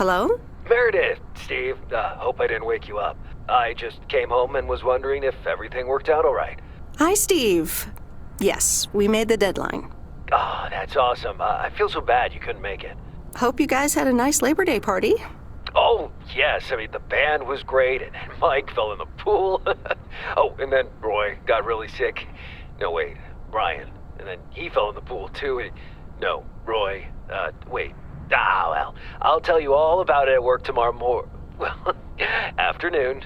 Hello? Meredith, Steve, hope I didn't wake you up. I just came home and was wondering if everything worked out all right. Hi, Steve. Yes, we made the deadline. Oh, that's awesome. I feel so bad you couldn't make it. Hope you guys had a nice Labor Day party. Oh, yes. I mean, the band was great, and Mike fell in the pool. Oh, and then Roy got really sick. No, wait, Brian. And then he fell in the pool, too. No, Roy. Wait. Well, I'll tell you all about it at work tomorrow afternoon.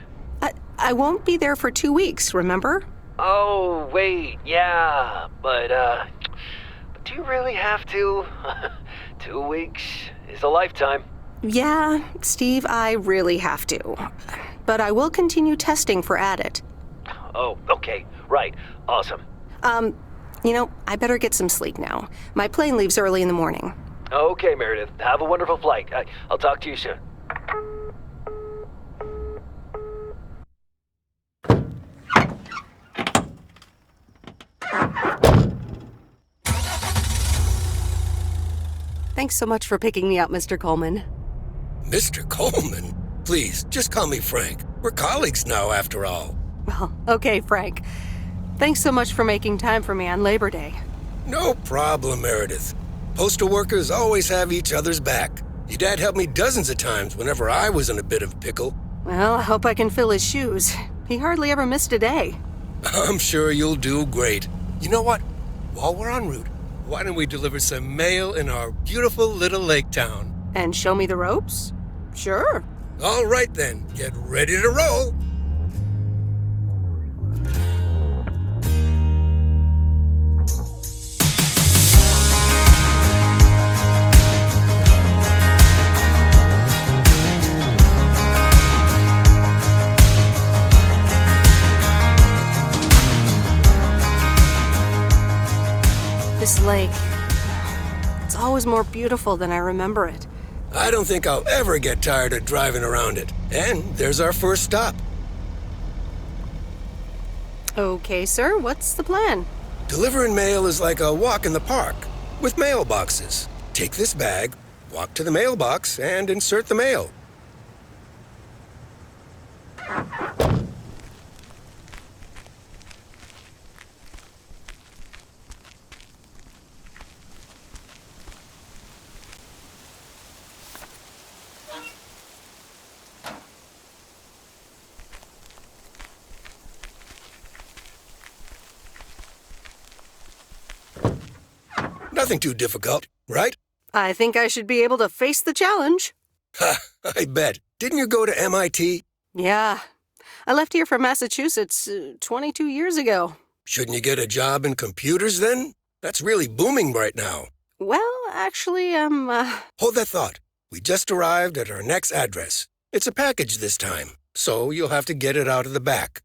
I won't be there for 2 weeks, remember? Oh, wait, yeah, but do you really have to? 2 weeks is a lifetime. Yeah, Steve, I really have to. But I will continue testing for Addit. Oh, okay, right, awesome. I better get some sleep now. My plane leaves early in the morning. Okay, Meredith, have a wonderful flight. I'll talk to you soon. Thanks so much for picking me up, Mr. Coleman. Mr. Coleman? Please, just call me Frank. We're colleagues now, after all. Well, okay, Frank. Thanks so much for making time for me on Labor Day. No problem, Meredith. Postal workers always have each other's back. Your dad helped me dozens of times whenever I was in a bit of a pickle. Well, I hope I can fill his shoes. He hardly ever missed a day. I'm sure you'll do great. You know what? While we're en route, why don't we deliver some mail in our beautiful little lake town? And show me the ropes? Sure. All right then, get ready to roll. This lake, it's always more beautiful than I remember it. I don't think I'll ever get tired of driving around it. And there's our first stop. Okay, sir, what's the plan? Delivering mail is like a walk in the park, with mailboxes. Take this bag, walk to the mailbox, and insert the mail. Nothing too difficult, right? I think I should be able to face the challenge. Ha, I bet. Didn't you go to MIT? Yeah. I left here from Massachusetts 22 years ago. Shouldn't you get a job in computers then? That's really booming right now. Well, actually, Hold that thought. We just arrived at our next address. It's a package this time, so you'll have to get it out of the back.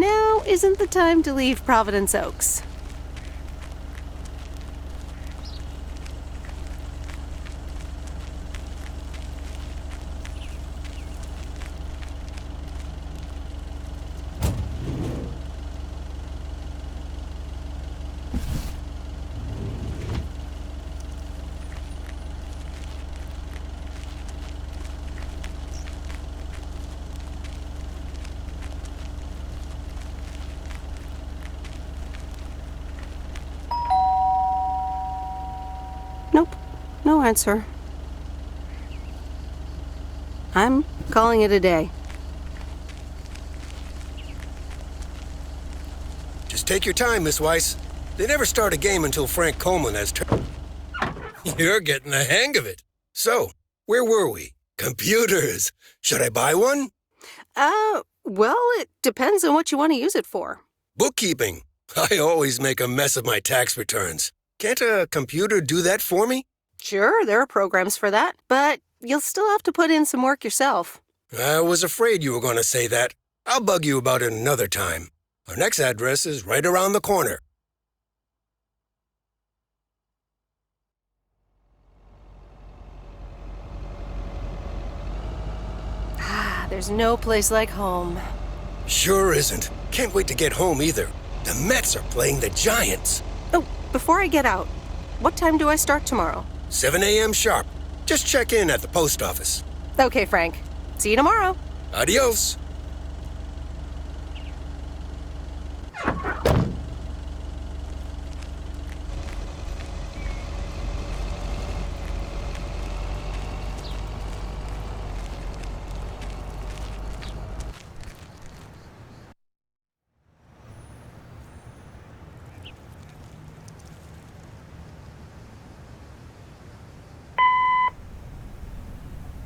now isn't the time to leave Providence Oaks. Nope, no answer. I'm calling it a day. Just take your time, Miss Weiss. They never start a game until Frank Coleman has turned. You're getting the hang of it. So, where were we? Computers. Should I buy one? Well, it depends on what you want to use it for. Bookkeeping. I always make a mess of my tax returns. Can't a computer do that for me? Sure, there are programs for that, but you'll still have to put in some work yourself. I was afraid you were going to say that. I'll bug you about it another time. Our next address is right around the corner. There's no place like home. Sure isn't. Can't wait to get home either. The Mets are playing the Giants. Oh, before I get out, what time do I start tomorrow? 7 a.m. sharp. Just check in at the post office. Okay, Frank. See you tomorrow. Adios.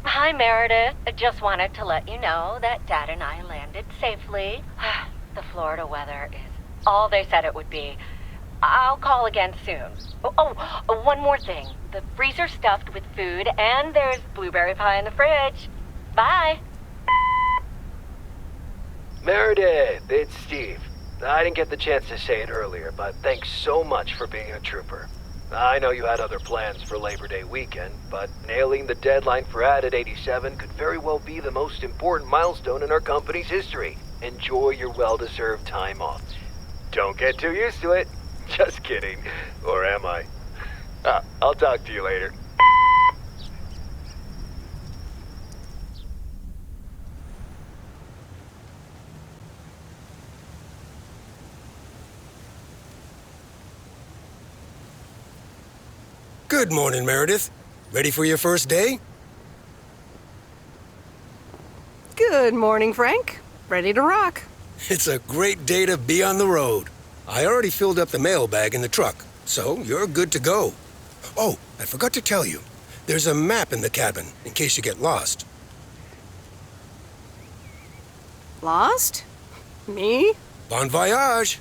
Hi, Meredith. I just wanted to let you know that Dad and I landed safely. The Florida weather is all they said it would be. I'll call again soon. One more thing. The freezer's stuffed with food, and there's blueberry pie in the fridge. Bye. Meredith, it's Steve. I didn't get the chance to say it earlier, but thanks so much for being a trooper. I know you had other plans for Labor Day weekend, but nailing the deadline for Added 87 could very well be the most important milestone in our company's history. Enjoy your well-deserved time off. Don't get too used to it. Just kidding. Or am I? I'll talk to you later. Good morning, Meredith. Ready for your first day? Good morning, Frank. Ready to rock. It's a great day to be on the road. I already filled up the mailbag in the truck, so you're good to go. Oh, I forgot to tell you. There's a map in the cabin, in case you get lost. Lost? Me? Bon voyage!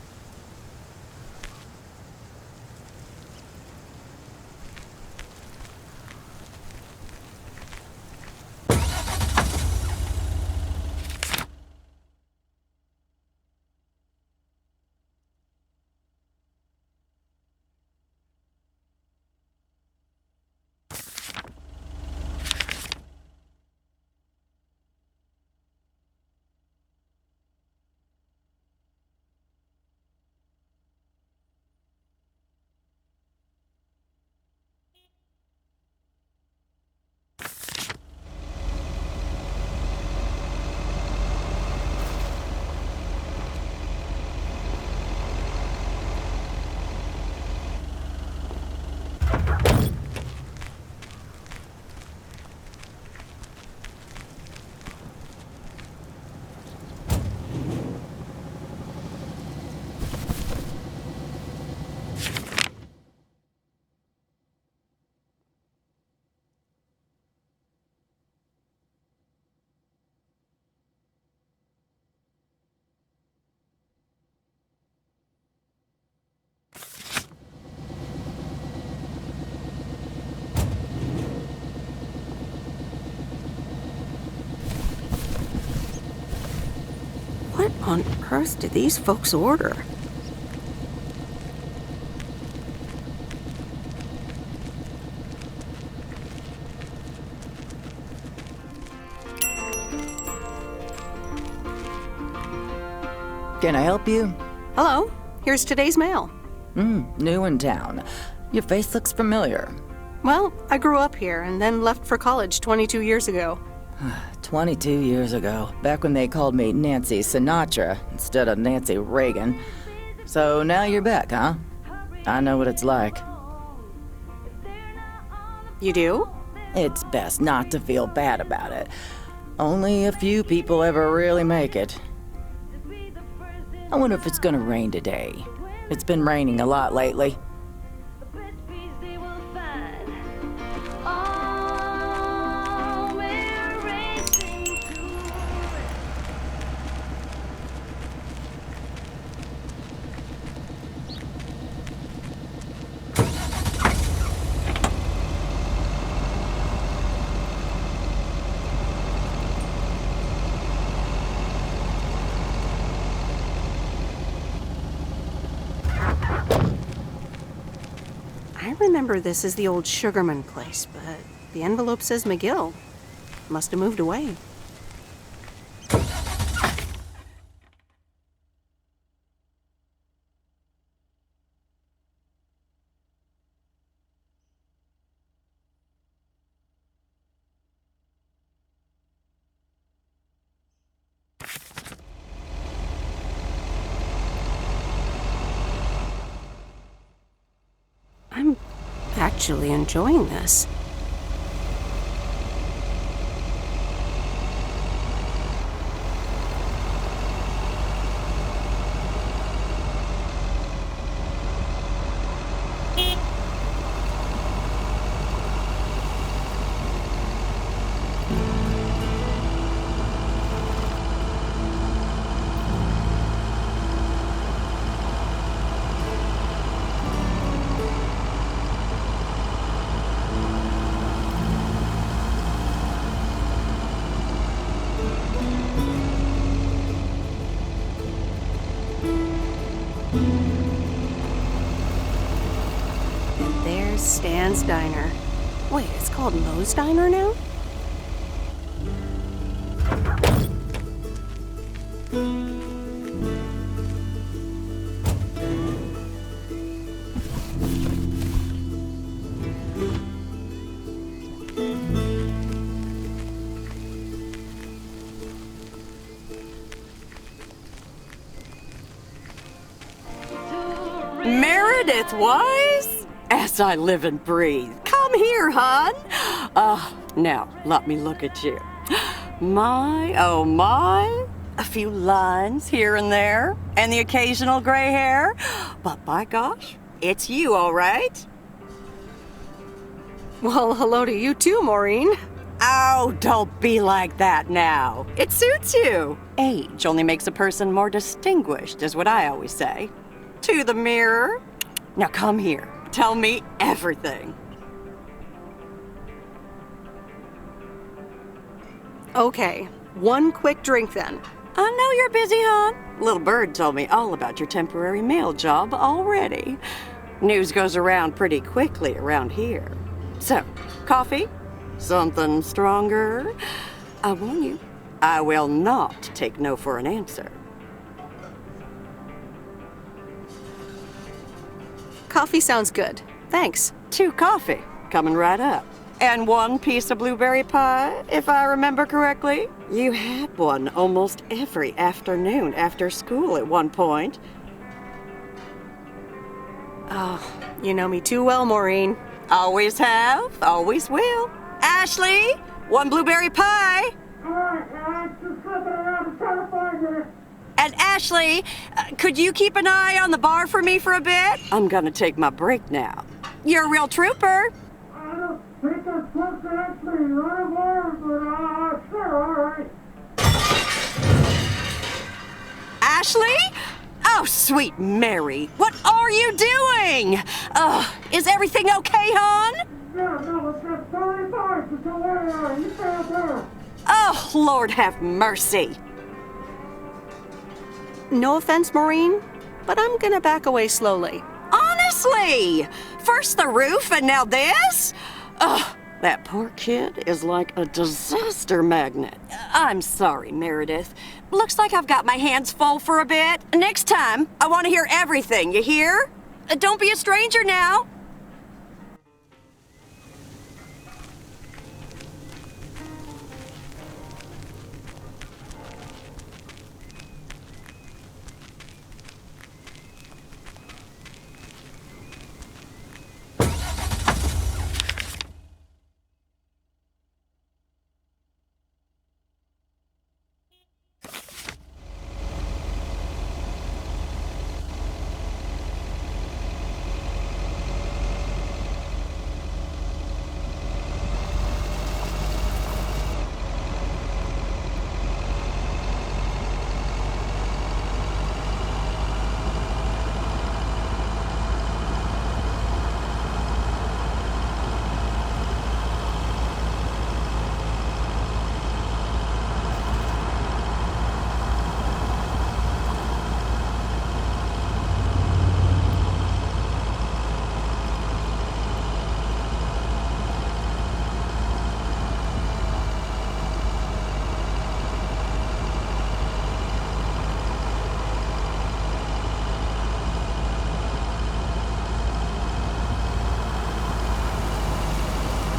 What on earth did these folks order? Can I help you? Hello, here's today's mail. New in town. Your face looks familiar. Well, I grew up here and then left for college 22 years ago. 22 years ago, back when they called me Nancy Sinatra instead of Nancy Reagan. So now you're back, huh? I know what it's like. You do? It's best not to feel bad about it. Only a few people ever really make it. I wonder if it's gonna rain today. It's been raining a lot lately. I remember this as the old Sugarman place, but the envelope says McGill. Must have moved away. actually enjoying this. There's Stan's Diner. Wait, it's called Moe's Diner now? Meredith Wise? As I live and breathe. Come here, hon. Now, let me look at you. My, oh my. A few lines here and there, and the occasional gray hair. But by gosh, it's you, all right? Well, hello to you too, Maureen. Oh, don't be like that now. It suits you. Age only makes a person more distinguished, is what I always say. To the mirror. Now come here. Tell me everything. Okay, one quick drink then. I know you're busy, hon. Little Bird told me all about your temporary mail job already. News goes around pretty quickly around here. So, coffee? Something stronger? I warn you, I will not take no for an answer. Coffee sounds good. Thanks. 2 coffee, coming right up. And 1 piece of blueberry pie, if I remember correctly. You had one almost every afternoon after school at one point. Oh, you know me too well, Maureen. Always have, always will. Ashley, 1 blueberry pie. And Ashley, could you keep an eye on the bar for me for a bit? I'm gonna take my break now. You're a real trooper. I don't think I'm supposed to actually run a bar, but sure, all right. Ashley? Oh, sweet Mary, what are you doing? Is everything okay, hon? Yeah, no, it's got 35, so don't worry, you stay out there. Oh, Lord have mercy. No offense, Maureen, but I'm gonna back away slowly. Honestly, first the roof and now this? Ugh, that poor kid is like a disaster magnet. I'm sorry, Meredith. Looks like I've got my hands full for a bit. Next time, I want to hear everything, you hear? Don't be a stranger now.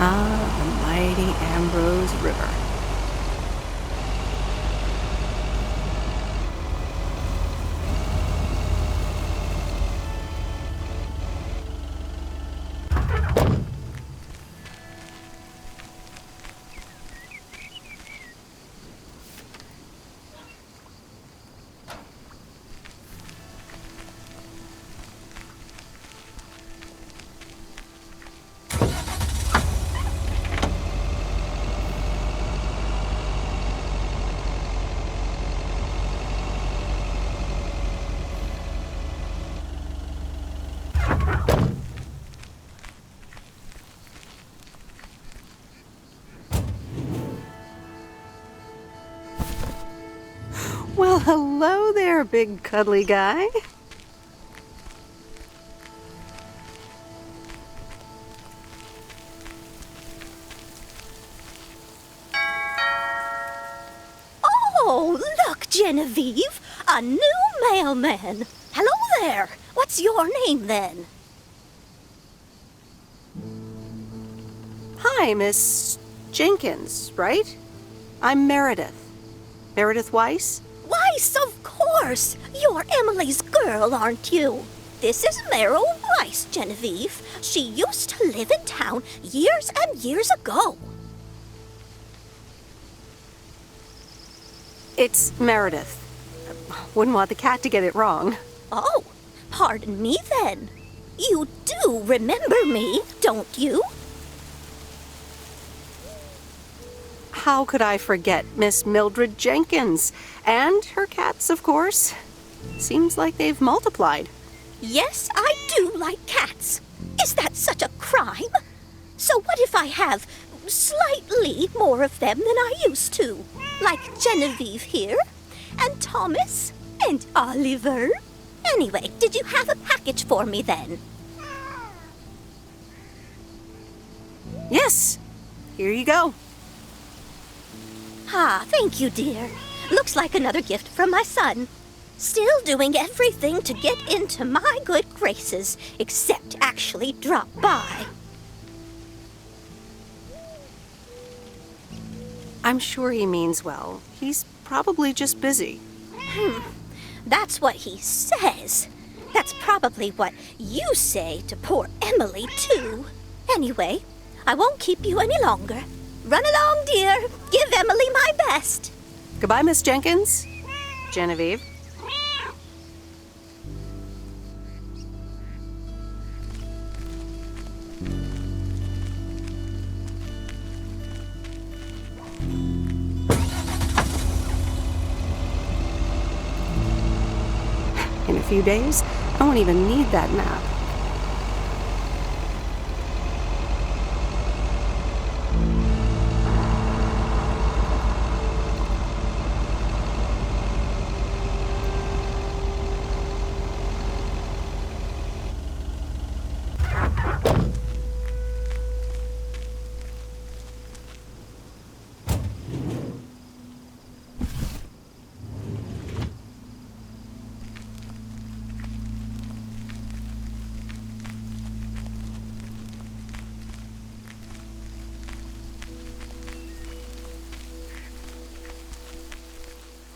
Ah, the mighty Ambrose River. Well, hello there, big cuddly guy. Oh, look, Genevieve, a new mailman. Hello there. What's your name then? Hi, Miss Jenkins, right? I'm Meredith. Meredith Weiss? Weiss, of course. You're Emily's girl, aren't you? This is Meryl Weiss, Genevieve. She used to live in town years and years ago. It's Meredith. Wouldn't want the cat to get it wrong. Oh, pardon me then. You do remember me, don't you? How could I forget Miss Mildred Jenkins? And her cats, of course. Seems like they've multiplied. Yes, I do like cats. Is that such a crime? So what if I have slightly more of them than I used to? Like Genevieve here, and Thomas, and Oliver. Anyway, did you have a package for me then? Yes. Here you go. Ah, thank you, dear. Looks like another gift from my son. Still doing everything to get into my good graces, except actually drop by. I'm sure he means well. He's probably just busy. That's what he says. That's probably what you say to poor Emily, too. Anyway, I won't keep you any longer. Run along, dear. Give Emily my best. Goodbye, Miss Jenkins. Genevieve. In a few days, I won't even need that map.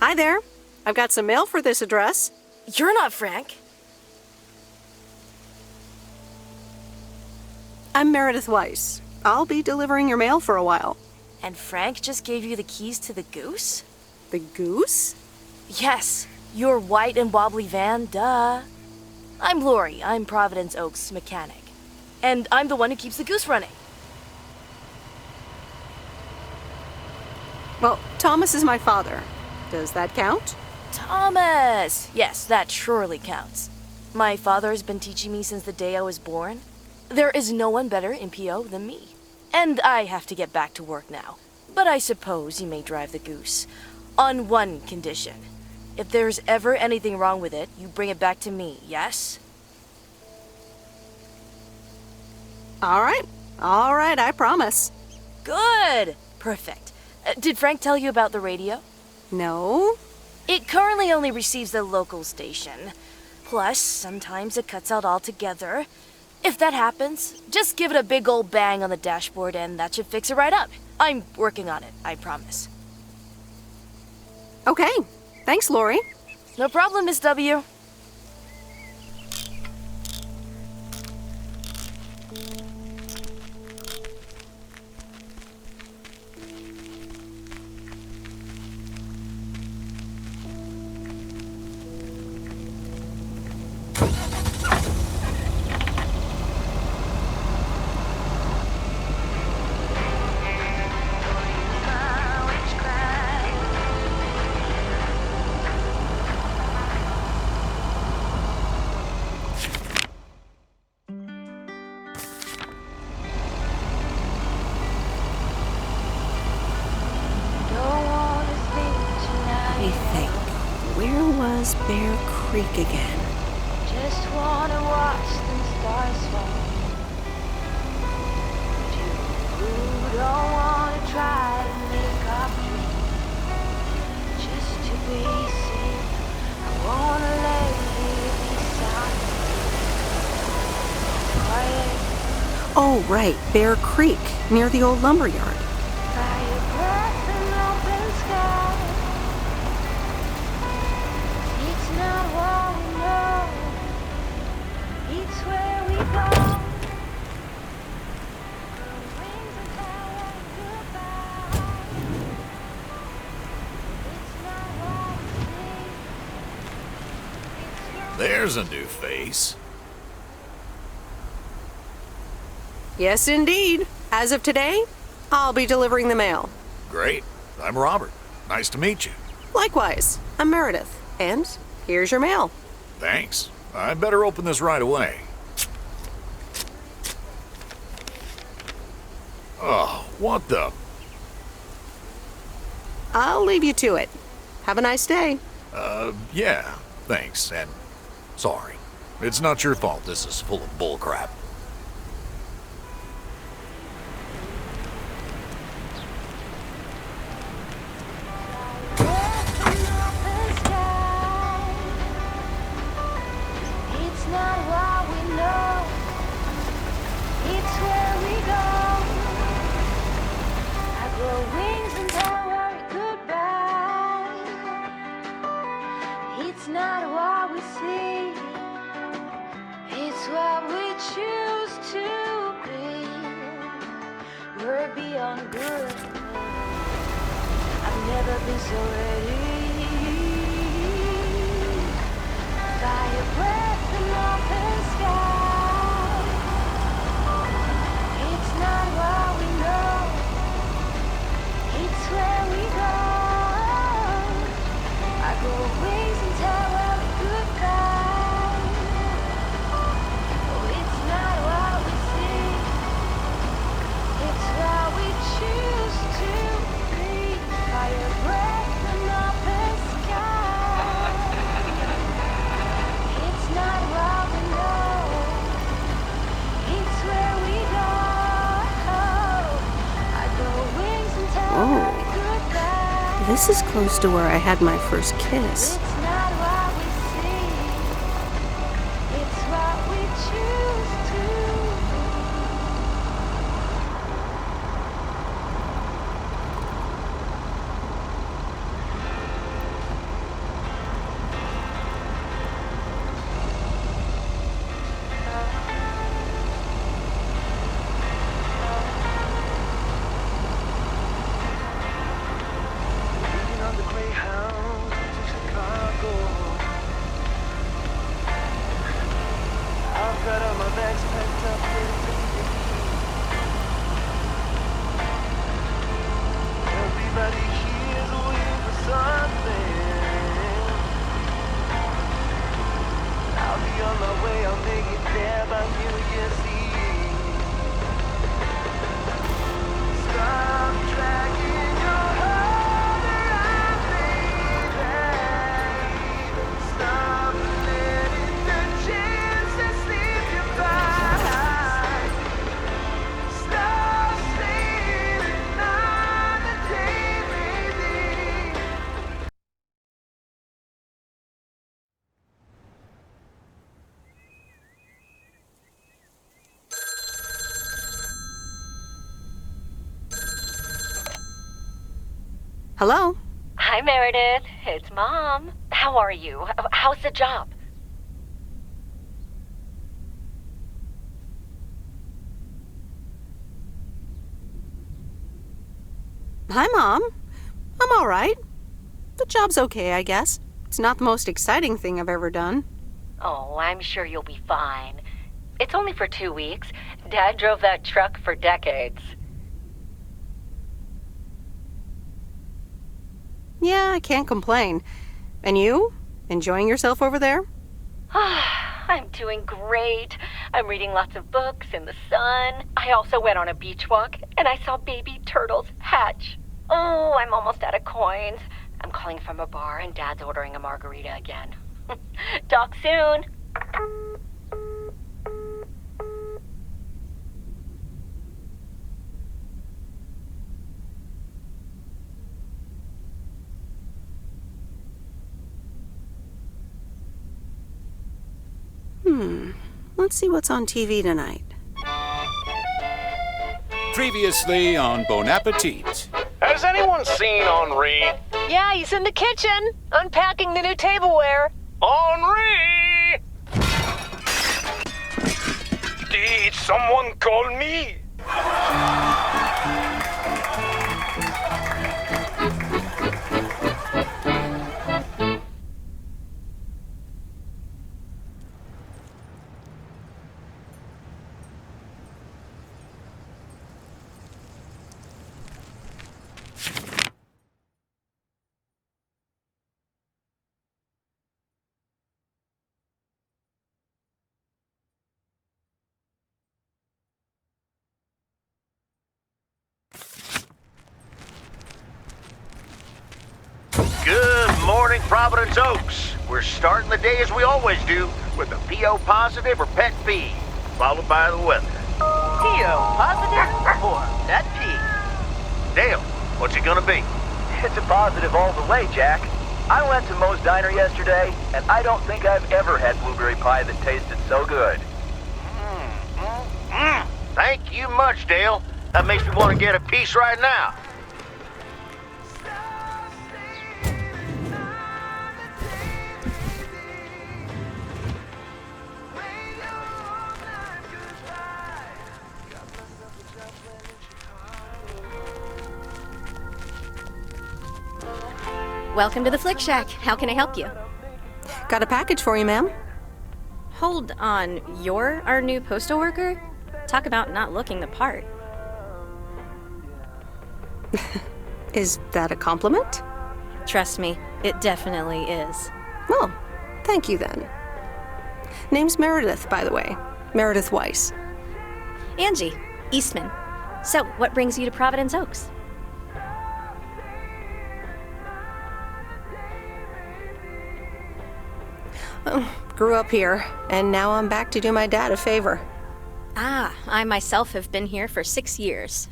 Hi there. I've got some mail for this address. You're not Frank. I'm Meredith Weiss. I'll be delivering your mail for a while. And Frank just gave you the keys to the goose? The goose? Yes, your white and wobbly van, duh. I'm Lori. I'm Providence Oaks' mechanic. And I'm the one who keeps the goose running. Well, Thomas is my father. Does that count? Thomas! Yes, that surely counts. My father has been teaching me since the day I was born. There is no one better in PO than me. And I have to get back to work now. But I suppose you may drive the goose. On one condition. If there's ever anything wrong with it, you bring it back to me, yes? All right, I promise. Good! Perfect. Did Frank tell you about the radio? No? It currently only receives the local station. Plus, sometimes it cuts out altogether. If that happens, just give it a big old bang on the dashboard and that should fix it right up. I'm working on it, I promise. Okay. Thanks, Lori. No problem, Miss W. Let me think. There's Bear Creek again. Just wanna watch them stars fall. You don't wanna try to make our dream. Just to be seen, I wanna lay here beside you. Quiet Oh, right, Bear Creek, near the old lumberyard. by your breath and open sky. It's not what we know, it's where we go. Wings and power, goodbye. It's not what we see, it's your There's a new face. Yes, indeed. As of today, I'll be delivering the mail. Great. I'm Robert. Nice to meet you. Likewise, I'm Meredith. And here's your mail. Thanks. I better open this right away. Oh, what the? I'll leave you to it. Have a nice day. Yeah. Thanks, and sorry. It's not your fault this is full of bullcrap. It's not what we know, it's where we go. I grow wings and power, goodbye. It's not what we see, it's what we choose to be. We're beyond good. I've never been so ready. By your breath and open sky. It's not what we know, it's where we go. I grow wings and tell our goodbye. Oh, it's not what we see, it's what we choose to be. By your breath and open sky. It's not what we know, it's where we go. I grow wings and tell Oh. her goodbye. This is close to where I had my first kiss. It's not what we see, it's what we choose to be. Leaning on the Greyhound to Chicago. I've got all my bags packed up, ready to leave. Everybody here's waiting for something. I'll be on my way, I'll make it there by New Year's Eve. Stop dragging your heart around, baby. Stop letting the chances slip you by. Stop sleeping on the day, baby. Hello? Hi, Meredith. It's Mom. How are you? How's the job? Hi, Mom. I'm all right. The job's okay, I guess. It's not the most exciting thing I've ever done. Oh, I'm sure you'll be fine. It's only for 2 weeks. Dad drove that truck for decades. Yeah, I can't complain. And you? Enjoying yourself over there? I'm doing great. I'm reading lots of books in the sun. I also went on a beach walk, and I saw baby turtles hatch. Oh, I'm almost out of coins. I'm calling from a bar and Dad's ordering a margarita again. Talk soon. Let's see what's on TV tonight. Previously on Bon Appetit. Has anyone seen Henri? Yeah, he's in the kitchen, unpacking the new tableware. Henri! Did someone call me? Good morning, Providence Oaks. We're starting the day as we always do with a PO positive or pet peeve, followed by the weather. PO positive or pet peeve? Dale, what's it gonna be? It's a positive all the way, Jack. I went to Moe's Diner yesterday, and I don't think I've ever had blueberry pie that tasted so good. Thank you much, Dale. That makes me want to get a piece right now. Welcome to the Flick Shack. How can I help you? Got a package for you, ma'am. Hold on, you're our new postal worker? Talk about not looking the part. Is that a compliment? Trust me, it definitely is. Well, thank you then. Name's Meredith, by the way. Meredith Weiss. Angie, Eastman. So, what brings you to Providence Oaks? Grew up here, and now I'm back to do my dad a favor. Ah, I myself have been here for 6 years.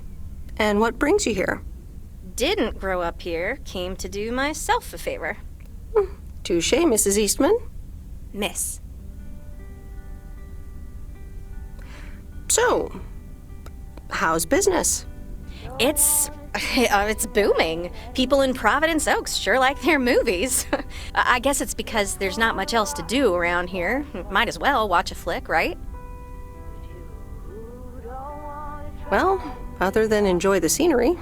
And what brings you here? Didn't grow up here, came to do myself a favor. Touche, Mrs. Eastman. Miss. So, how's business? It's booming. People in Providence Oaks sure like their movies. I guess it's because there's not much else to do around here. Might as well watch a flick, right? Well, other than enjoy the scenery.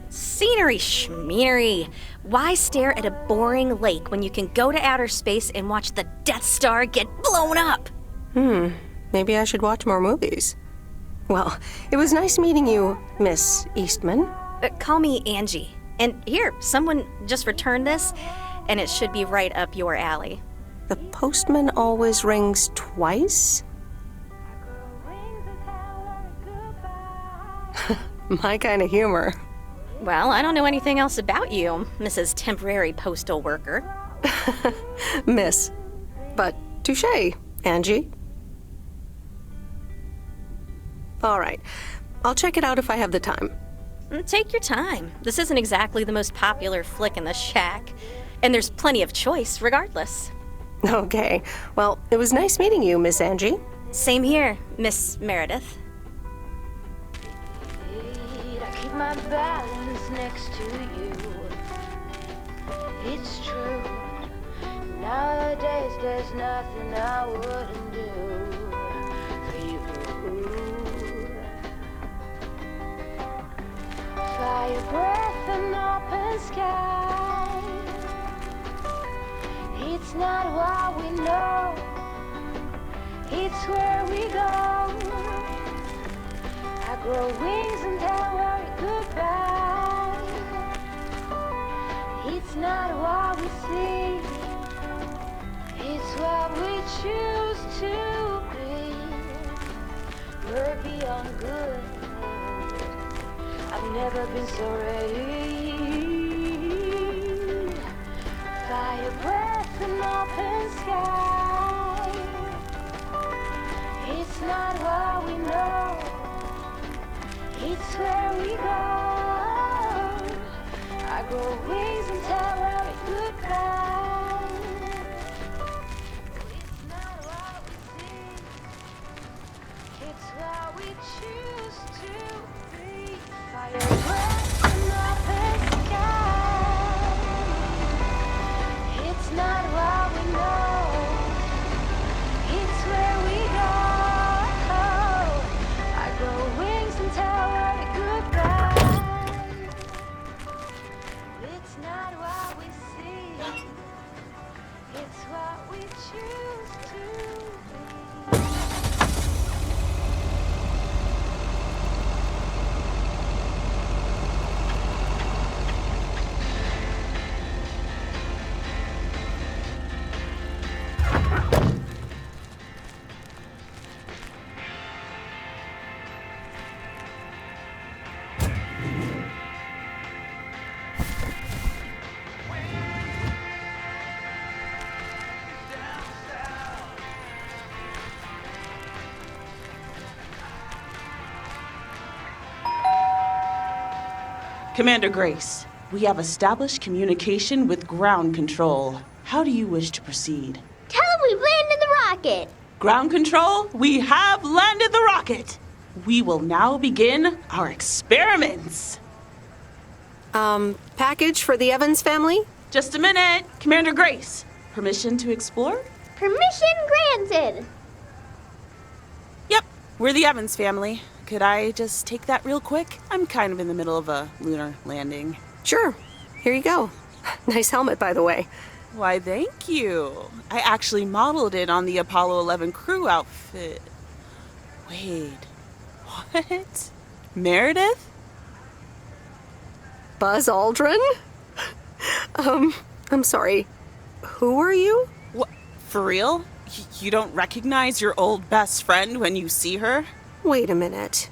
Scenery schmeary. Why stare at a boring lake when you can go to outer space and watch the Death Star get blown up? Maybe I should watch more movies. Well, it was nice meeting you, Miss Eastman. Call me Angie. And here, someone just returned this, and it should be right up your alley. The postman always rings twice? My kind of humor. Well, I don't know anything else about you, Mrs. Temporary Postal Worker. Miss. But touche, Angie. All right. I'll check it out if I have the time. Take your time. This isn't exactly the most popular flick in the shack, and there's plenty of choice regardless. Okay. Well, it was nice meeting you, Miss Angie. Same here, Miss Meredith. I keep my balance next to you. It's true. Nowadays there's nothing I wouldn't do for you. Fire breath and open sky. It's not what we know, it's where we go. I grow wings and tell worry goodbye. It's not what we see, it's what we choose to be. We're beyond good. I've never been so ready. fire breath and open sky. It's not what we know, it's where we go. I grow wings and tell her goodbye. It's not what we see, it's what we choose to be. Fire breath and open sky. It's not what we know, it's where we go. I grow wings and tell her goodbye. It's not what we see, it's what we choose to be. Commander Grace, we have established communication with ground control. How do you wish to proceed? Tell them we've landed the rocket. Ground control, we have landed the rocket. We will now begin our experiments. Package for the Evans family? Just a minute. Commander Grace, permission to explore? Permission granted. Yep, we're the Evans family. Could I just take that real quick? I'm kind of in the middle of a lunar landing. Sure. Here you go. Nice helmet, by the way. Why, thank you. I actually modeled it on the Apollo 11 crew outfit. Wait, what? Meredith? Buzz Aldrin? I'm sorry. Who are you? What? For real? You don't recognize your old best friend when you see her? Wait a minute.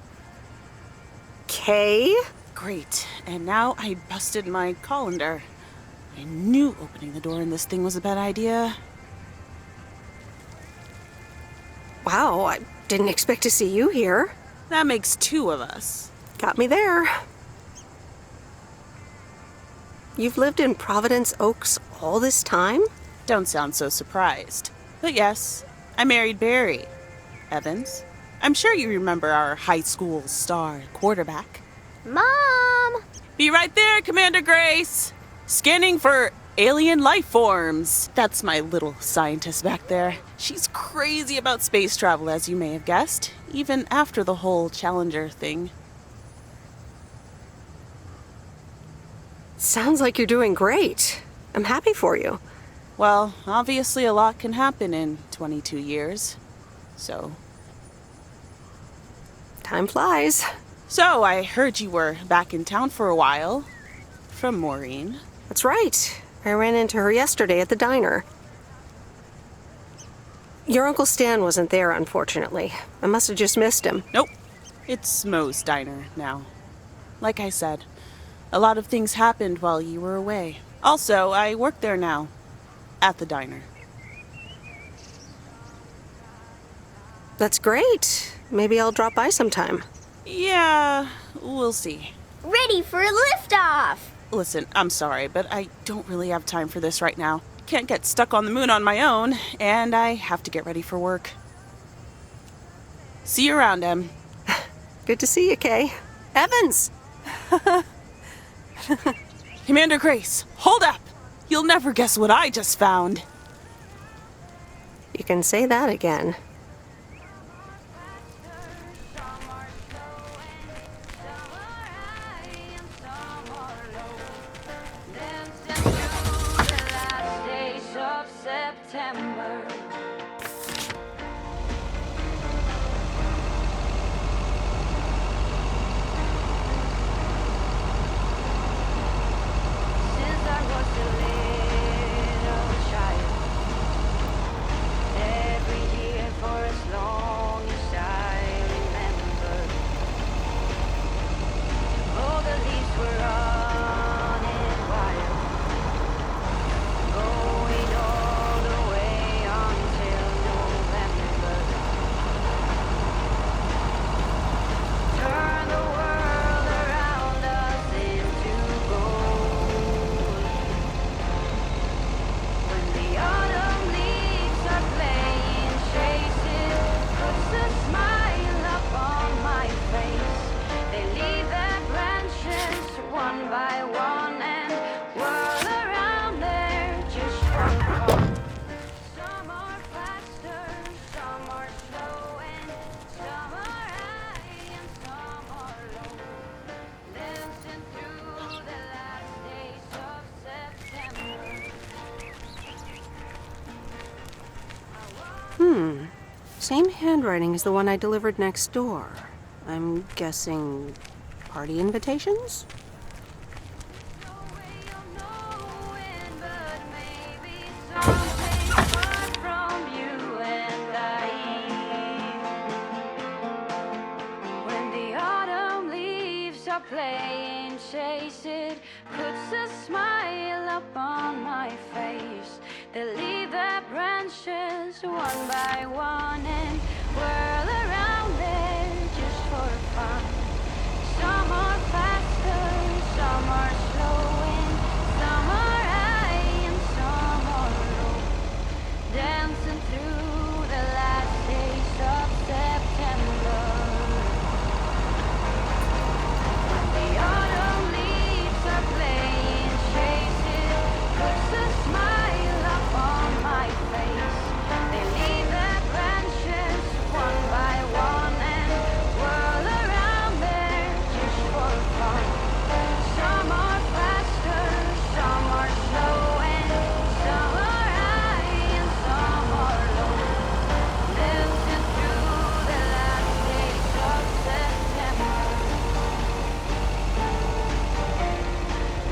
Kay? Great. And now I busted my colander. I knew opening the door in this thing was a bad idea. Wow, I didn't expect to see you here. That makes two of us. Got me there. You've lived in Providence Oaks all this time? Don't sound so surprised. But yes, I married Barry Evans. I'm sure you remember our high school star quarterback. Mom! Be right there, Commander Grace! Scanning for alien life forms. That's my little scientist back there. She's crazy about space travel, as you may have guessed, even after the whole Challenger thing. Sounds like you're doing great. I'm happy for you. Well, obviously a lot can happen in 22 years. So... time flies. So, I heard you were back in town for a while. From Maureen. That's right. I ran into her yesterday at the diner. Your Uncle Stan wasn't there, unfortunately. I must have just missed him. Nope. It's Mo's diner now. Like I said, a lot of things happened while you were away. Also, I work there now. At the diner. That's great. Maybe I'll drop by sometime. Yeah, we'll see. Ready for a liftoff! Listen, I'm sorry, but I don't really have time for this right now. Can't get stuck on the moon on my own, and I have to get ready for work. See you around, Em. Good to see you, Kay. Evans! Commander Grace, hold up! You'll never guess what I just found. You can say that again. Same handwriting as the one I delivered next door. I'm guessing party invitations? When the autumn leaves are playing chase, it puts a smile up on my face. They leave their branches one by one and whirl around there just for fun. Some are faster, some are slow, and some are high and some are low. Dancing through the last days of September. The autumn leaves are playing chases, puts a smile up on my face. They leave their branches one by one and whirl around there just for fun. Some are faster, some are slow, and some are high and some are low. Dancing through the last days of September.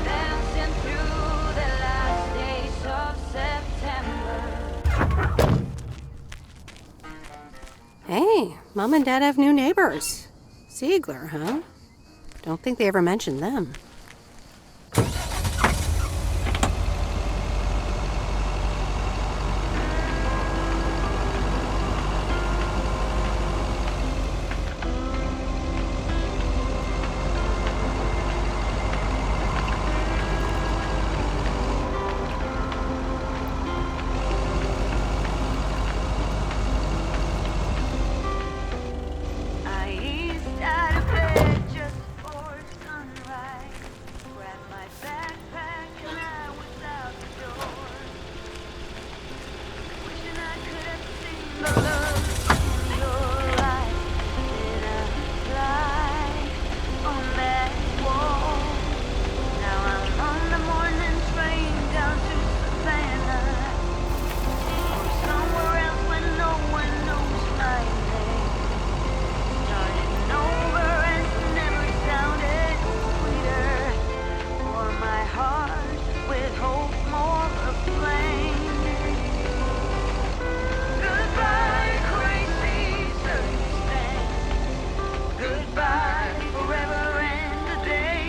Dancing through the last days of September. Hey, Mom and Dad have new neighbors. Ziegler, huh? Don't think they ever mentioned them. I eased out of bed just before sunrise. Grabbed my backpack and I was out the door. Wishing I could have seen the love in your eyes. Did I fly on that wall? Now I'm on the morning train down to Savannah, or somewhere else where no one knows my name. Starting over and never sounded sweeter. For my heart with hope more aflame. Goodbye, crazy circumstance. Goodbye, forever and a day.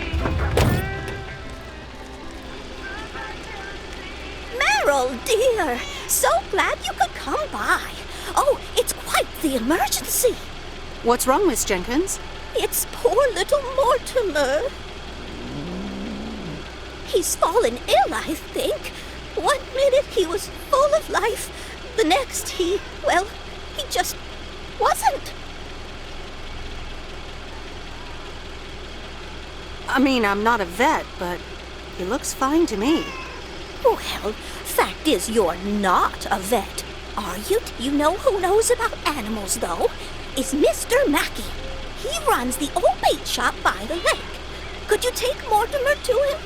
Meryl, dear, so glad you could come by. Oh, it's quite the emergency. What's wrong, Miss Jenkins? It's poor little Mortimer. He's fallen ill, I think. 1 minute he was full of life. The next he just wasn't. I mean, I'm not a vet, but he looks fine to me. Well, fact is you're not a vet, are you? You know who knows about animals, though? Is Mr. Mackey. He runs the old bait shop by the lake. Could you take Mortimer to him?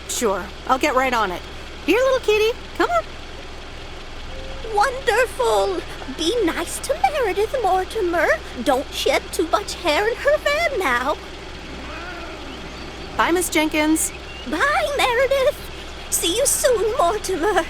Sure, I'll get right on it. Here, little kitty, come on. Wonderful. Be nice to Meredith, Mortimer. Don't shed too much hair in her van now. Bye, Miss Jenkins. Bye, Meredith. See you soon, Mortimer.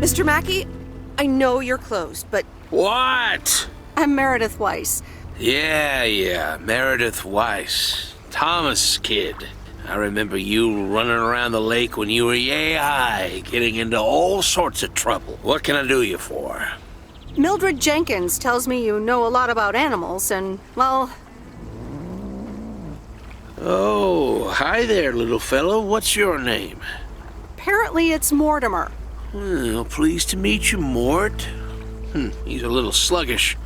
Mr. Mackey, I know you're closed, but What? I'm Meredith Weiss. Yeah, Meredith Weiss. Thomas' kid. I remember you running around the lake when you were yay high, getting into all sorts of trouble. What can I do you for? Mildred Jenkins tells me you know a lot about animals, and, well... Oh, hi there, little fellow. What's your name? Apparently it's Mortimer. Well, pleased to meet you, Mort. He's a little sluggish.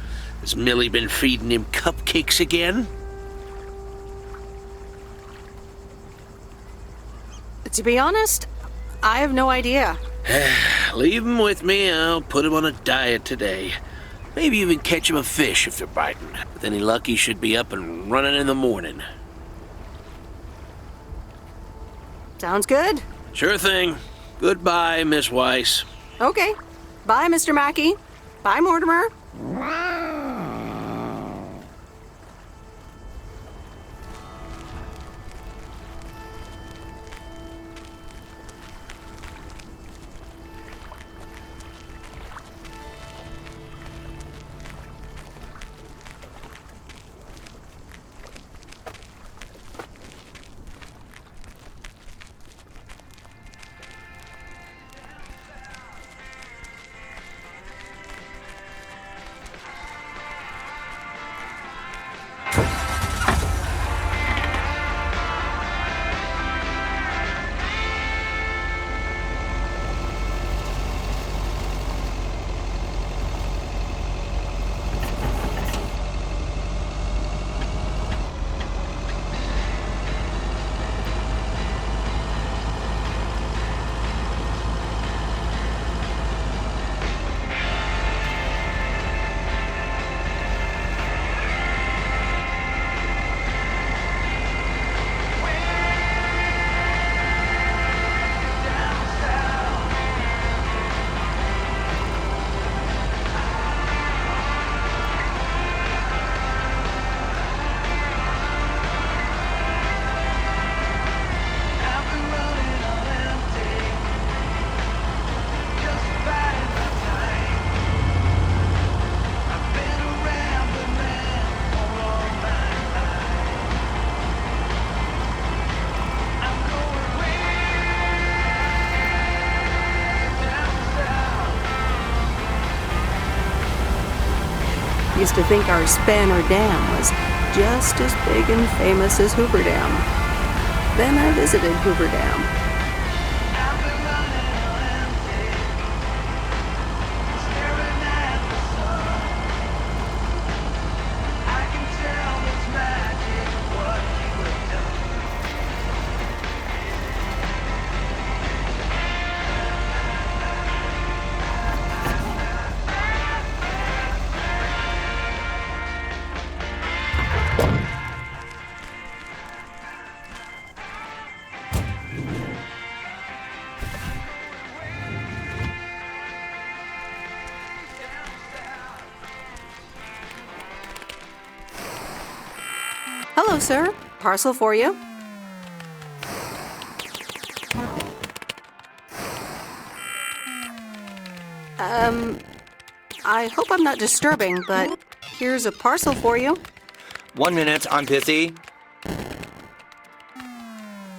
Has Millie been feeding him cupcakes again? To be honest, I have no idea. Leave him with me. I'll put him on a diet today. Maybe even catch him a fish if they're biting. With any luck, he should be up and running in the morning. Sounds good. Sure thing. Goodbye, Miss Weiss. Okay. Bye, Mr. Mackey. Bye, Mortimer. Used to think our Spanner Dam was just as big and famous as Hoover Dam. Then I visited Hoover Dam. Hello, sir. Parcel for you. I hope I'm not disturbing, but here's a parcel for you. 1 minute, I'm busy.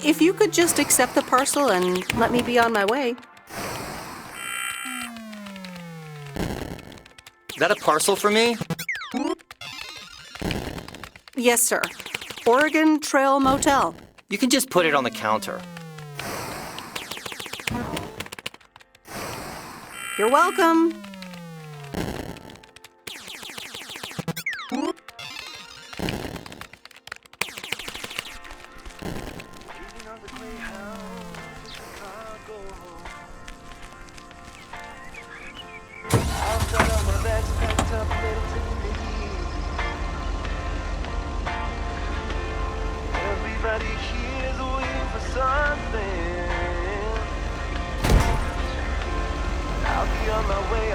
If you could just accept the parcel and let me be on my way. Is that a parcel for me? Yes, sir. Oregon Trail Motel. You can just put it on the counter. You're welcome. Everybody here's waiting for something. I'll be on my way.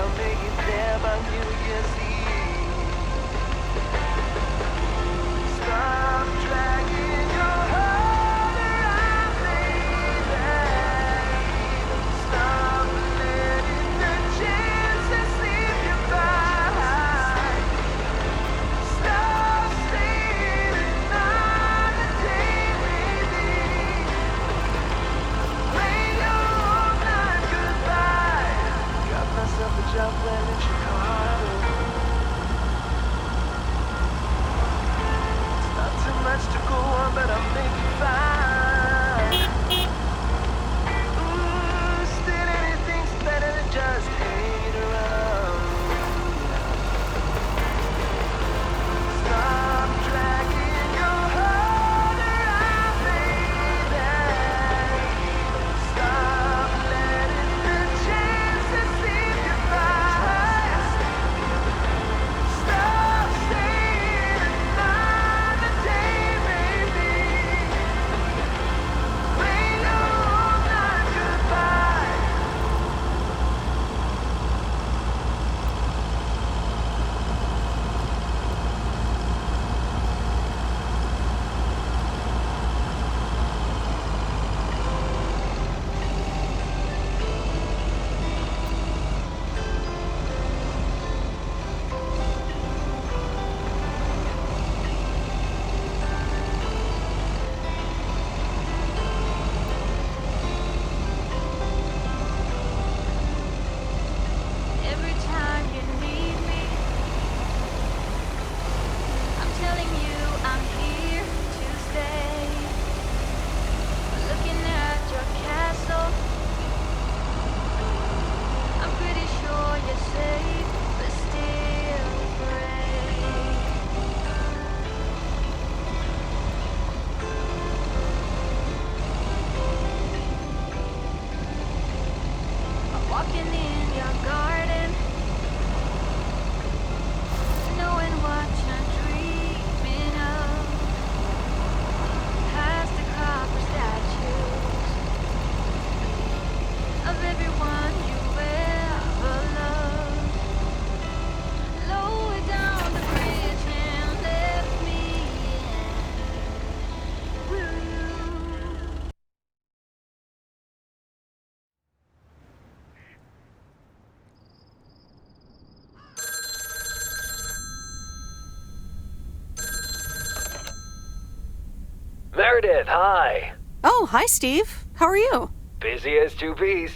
Meredith, hi. Oh, hi, Steve. How are you? Busy as two peas.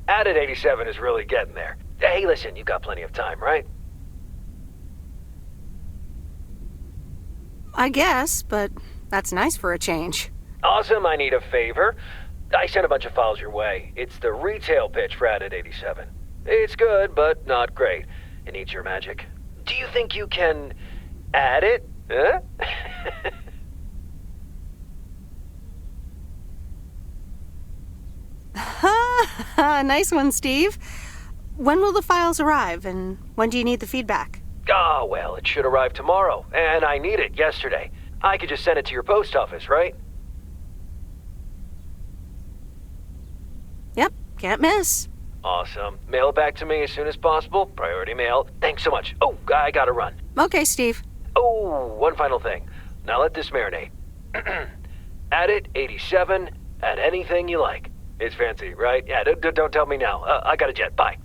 Added 87 is really getting there. Hey, listen, you got plenty of time, right? I guess, but that's nice for a change. Awesome, I need a favor. I sent a bunch of files your way. It's the retail pitch for Added 87. It's good, but not great. It needs your magic. Do you think you can add it? Huh? Nice one, Steve. When will the files arrive, and when do you need the feedback? Oh, well, it should arrive tomorrow, and I need it yesterday. I could just send it to your post office, right? Yep, can't miss. Awesome. Mail it back to me as soon as possible. Priority mail. Thanks so much. Oh, I gotta run. Okay, Steve. Oh, one final thing. Now let this marinate. Add it, 87, add anything you like. It's fancy, right? Yeah, don't tell me now. I got a jet. Bye.